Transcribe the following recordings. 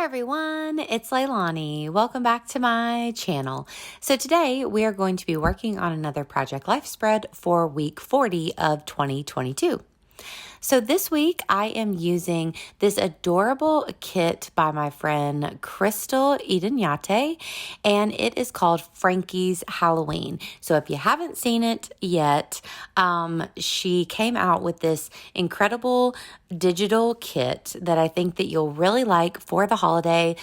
everyone, it's Leilani. Welcome back to my channel. So today we are going to be working on another Project Life spread for week 40 of 2022. So this week I am using this adorable kit by my friend Crystal Idignate, and it is called Frankie's Halloween. So if you haven't seen it yet, she came out with this incredible digital kit that I think that you'll really like for the holiday.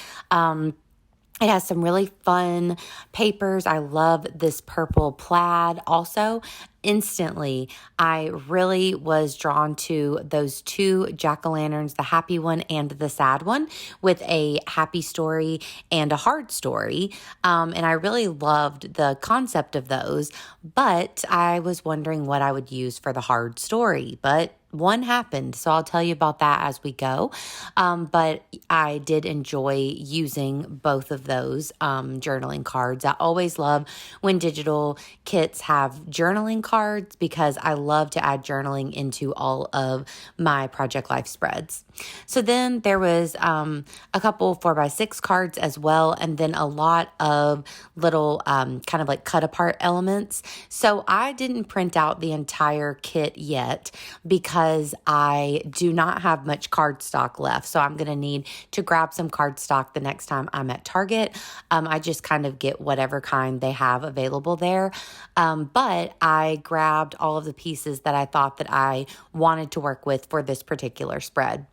It has some really fun papers. I love this purple plaid. Also, instantly, I really was drawn to those two jack-o'-lanterns, the happy one and the sad one, with a happy story and a hard story. And I really loved the concept of those, but I was wondering what I would use for the hard story. But one happened, so I'll tell you about that as we go. But I did enjoy using both of those journaling cards. I always love when digital kits have journaling cards because I love to add journaling into all of my Project Life spreads. So then there was a couple 4x6 cards as well, and then a lot of little kind of like cut apart elements. So I didn't print out the entire kit yet because I do not have much cardstock left. So I'm going to need to grab some cardstock the next time I'm at Target. I just kind of get whatever kind they have available there. But I grabbed all of the pieces that I thought that I wanted to work with for this particular spread.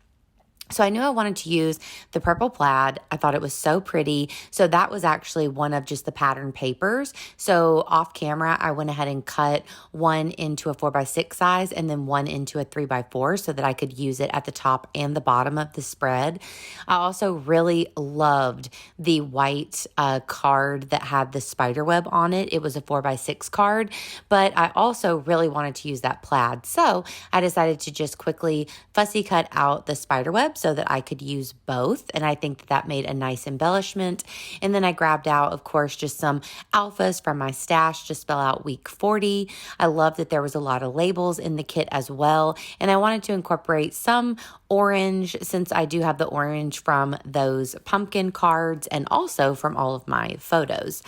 So I knew I wanted to use the purple plaid. I thought it was so pretty. So that was actually one of just the pattern papers. So off camera, I went ahead and cut one into a 4x6 size and then one into a 3x4 so that I could use it at the top and the bottom of the spread. I also really loved the white card that had the spider web on it. It was a 4x6 card, but I also really wanted to use that plaid. So I decided to just quickly fussy cut out the spider web so that I could use both. And I think that that made a nice embellishment. And then I grabbed out, of course, just some alphas from my stash to spell out week 40. I love that there was a lot of labels in the kit as well. And I wanted to incorporate some orange since I do have the orange from those pumpkin cards and also from all of my photos.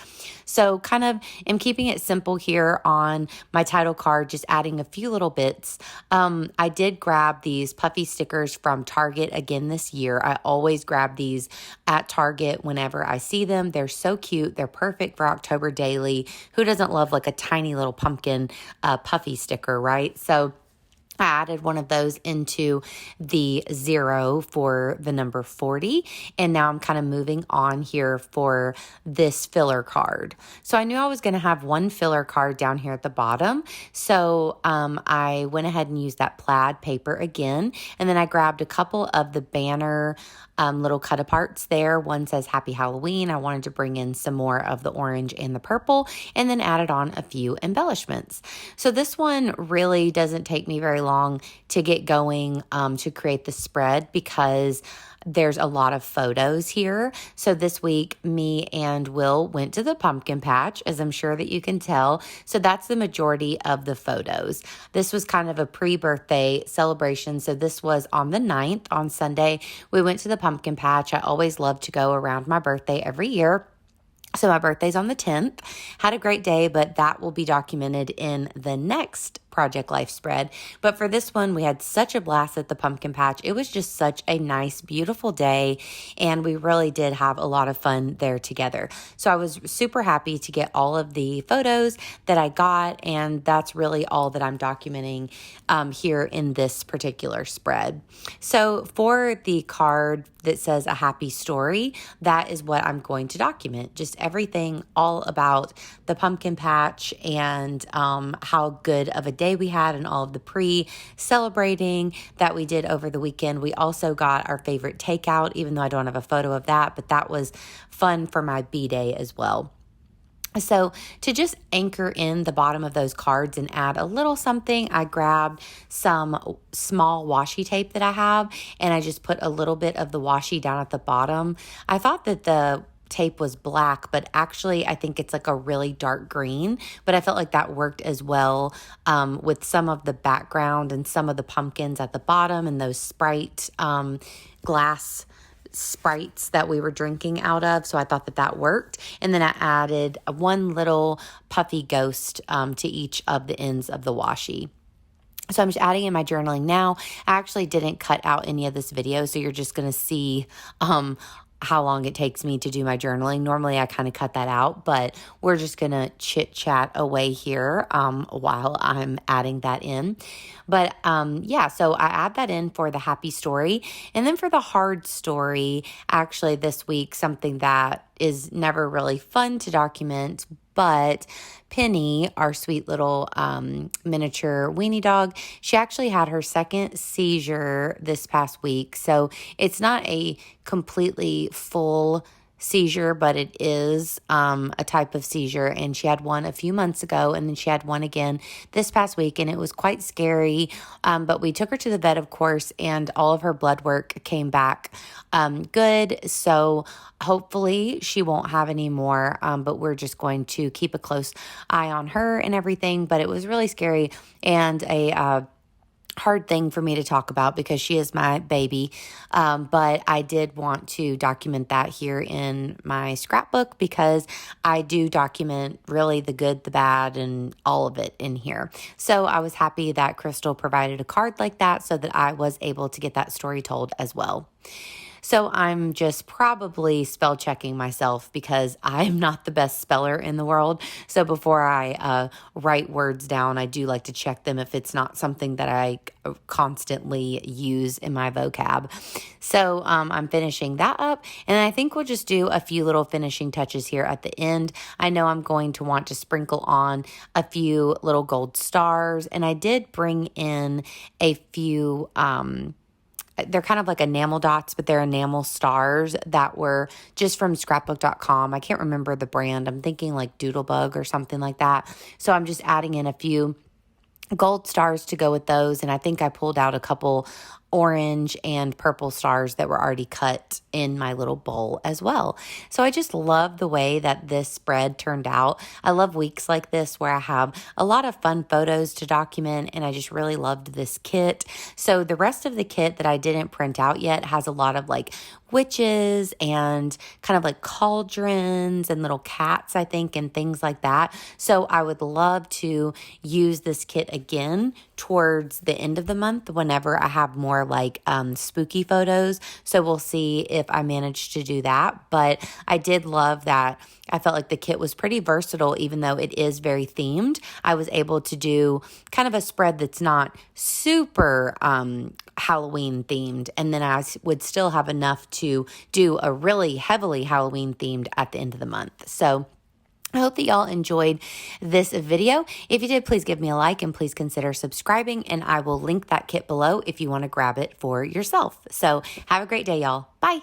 So kind of am keeping it simple here on my title card, just adding a few little bits. I did grab these Puffy stickers from Target again this year. I always grab these at Target whenever I see them. They're so cute. They're perfect for October daily. Who doesn't love like a tiny little pumpkin puffy sticker, right? So I added one of those into the 0 for the number 40. And now I'm kind of moving on here for this filler card. So I knew I was going to have one filler card down here at the bottom. So I went ahead and used that plaid paper again. And then I grabbed a couple of the banner little cut aparts there. One says Happy Halloween. I wanted to bring in some more of the orange and the purple and then added on a few embellishments. So this one really doesn't take me very long to get going to create the spread because there's a lot of photos here. So this week, me and Will went to the pumpkin patch, as I'm sure that you can tell. So that's the majority of the photos. This was kind of a pre-birthday celebration. So this was on the 9th, on Sunday. We went to the pumpkin patch. I always love to go around my birthday every year. So my birthday's on the 10th. Had a great day, but that will be documented in the next Project Life spread. But for this one, we had such a blast at the pumpkin patch. It was just such a nice, beautiful day, and we really did have a lot of fun there together. So I was super happy to get all of the photos that I got, and that's really all that I'm documenting here in this particular spread. So for the card that says a happy story, that is what I'm going to document. Just everything all about the pumpkin patch and how good of a day we had and all of the pre-celebrating that we did over the weekend. We also got our favorite takeout, even though I don't have a photo of that, but that was fun for my B-day as well. So to just anchor in the bottom of those cards and add a little something, I grabbed some small washi tape that I have, and I just put a little bit of the washi down at the bottom. I thought that the tape was black, but actually I think it's like a really dark green, but I felt like that worked as well with some of the background and some of the pumpkins at the bottom and those Sprite glass Sprites that we were drinking out of, so I thought that worked. And then I added one little puffy ghost to each of the ends of the washi. So I'm just adding in my journaling now. I actually didn't cut out any of this video, so you're just going to see how long it takes me to do my journaling. Normally I kind of cut that out, but we're just going to chit chat away here while I'm adding that in. But yeah, so I add that in for the happy story. And then for the hard story, actually this week, something that is never really fun to document, but Penny, our sweet little miniature weenie dog, she actually had her second seizure this past week. So it's not a completely full seizure, but it is a type of seizure. And she had one a few months ago, and then she had one again this past week, and it was quite scary. But we took her to the vet, of course, and all of her blood work came back good. So hopefully she won't have any more, but we're just going to keep a close eye on her and everything. But it was really scary and a hard thing for me to talk about because she is my baby. But I did want to document that here in my scrapbook because I do document really the good, the bad, and all of it in here. So I was happy that Crystal provided a card like that so that I was able to get that story told as well. So I'm just probably spell checking myself because I'm not the best speller in the world. So before I write words down, I do like to check them if it's not something that I constantly use in my vocab. So I'm finishing that up, and I think we'll just do a few little finishing touches here at the end. I know I'm going to want to sprinkle on a few little gold stars, and I did bring in a few they're kind of like enamel dots, but they're enamel stars that were just from scrapbook.com. I can't remember the brand. I'm thinking like Doodlebug or something like that. So I'm just adding in a few gold stars to go with those. And I think I pulled out a couple orange and purple stars that were already cut in my little bowl as well. So I just love the way that this spread turned out. I love weeks like this where I have a lot of fun photos to document, and I just really loved this kit. So the rest of the kit that I didn't print out yet has a lot of like witches and kind of like cauldrons and little cats, I think, and things like that. So I would love to use this kit again towards the end of the month whenever I have more like spooky photos. So we'll see if I manage to do that. But I did love that. I felt like the kit was pretty versatile, even though it is very themed. I was able to do kind of a spread that's not super Halloween themed, and then I would still have enough to do a really heavily Halloween themed at the end of the month. So I hope that y'all enjoyed this video. If you did, please give me a like and please consider subscribing, and I will link that kit below if you want to grab it for yourself. So have a great day, y'all. Bye.